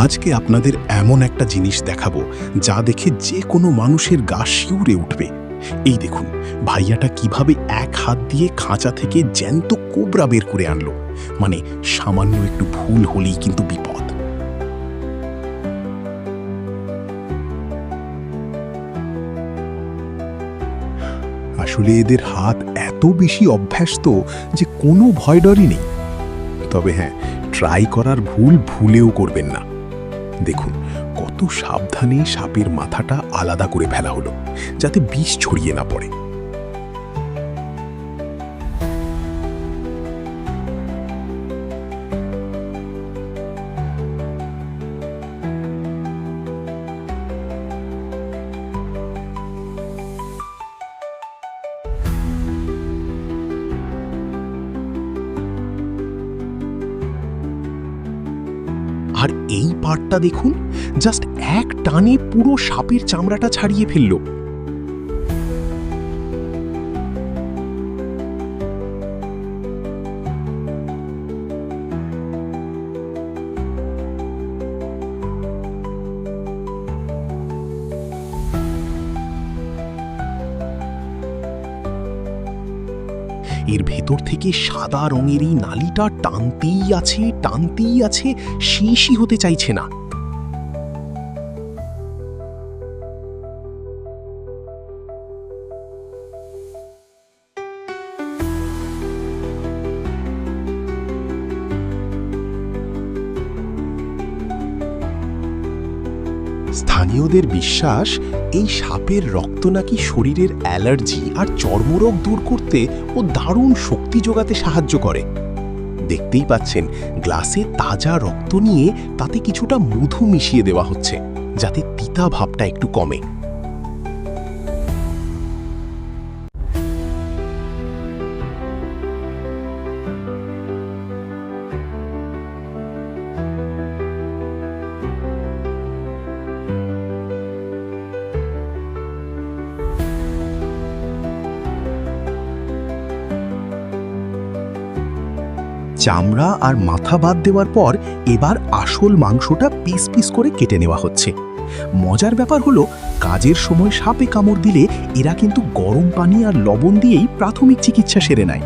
আজকে আপনাদের এমন একটা জিনিস দেখাবো যা দেখে যে কোনো মানুষের গা শিউরে উঠবে। এই দেখুন ভাইয়াটা কিভাবে এক হাত দিয়ে খাঁচা থেকে জ্যান্ত কোবরা বের করে আনলো। মানে সামান্য একটু ভুল হলেই কিন্তু বিপদ। আসলে এদের হাত এত বেশি অভ্যস্ত যে কোনো ভয়ডরই নেই। তবে হ্যাঁ, ট্রাই করার ভুল ভুলেও করবেন না। দেখুন কত সাবধানে সাপের মাথাটা আলাদা করে ফেলা হলো যাতে বিষ ছড়িয়ে না পড়ে। আর এই পার্টটা দেখুন, জাস্ট এক টানে পুরো সাপের চামড়াটা ছাড়িয়ে ফেলল। এর ভেতর থেকে সাদা রঙের এই নালিটা টানতেই আছে, শেষই হতে চাইছে না। স্থানীয়দের বিশ্বাস, এই সাপের রক্ত নাকি শরীরের অ্যালার্জি আর চর্মরোগ দূর করতে ও দারুণ শক্তি যোগাতে সাহায্য করে। দেখতেই পাচ্ছেন গ্লাসে তাজা রক্ত নিয়ে তাতে কিছুটা মধু মিশিয়ে দেওয়া হচ্ছে যাতে তিতা ভাবটা একটু কমে। চামড়া আর মাথা বাদ দেওয়ার পর এবার আসল মাংসটা পিস পিস করে কেটে নেওয়া হচ্ছে। মজার ব্যাপার হলো, কাজের সময় সাপে কামড় দিলে এরা কিন্তু গরম পানি আর লবণ দিয়েই প্রাথমিক চিকিৎসা সেরে নেয়।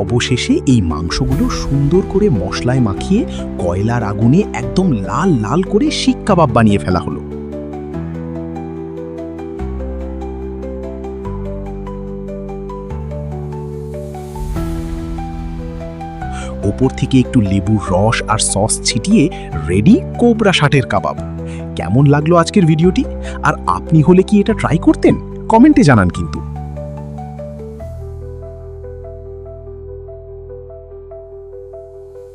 অবশেষে এই মাংসগুলো সুন্দর করে মশলায় মাখিয়ে কয়লার আগুনে একদম লাল লাল করে শিক কাবাব বানিয়ে ফেলা হলো। ওপর থেকে একটু লেবুর রস আর সস ছিটিয়ে রেডি কোবরা শাটের কাবাব। কেমন লাগলো আজকের ভিডিওটি? আর আপনি হলে কি এটা ট্রাই করতেন? কমেন্টে জানান কিন্তু।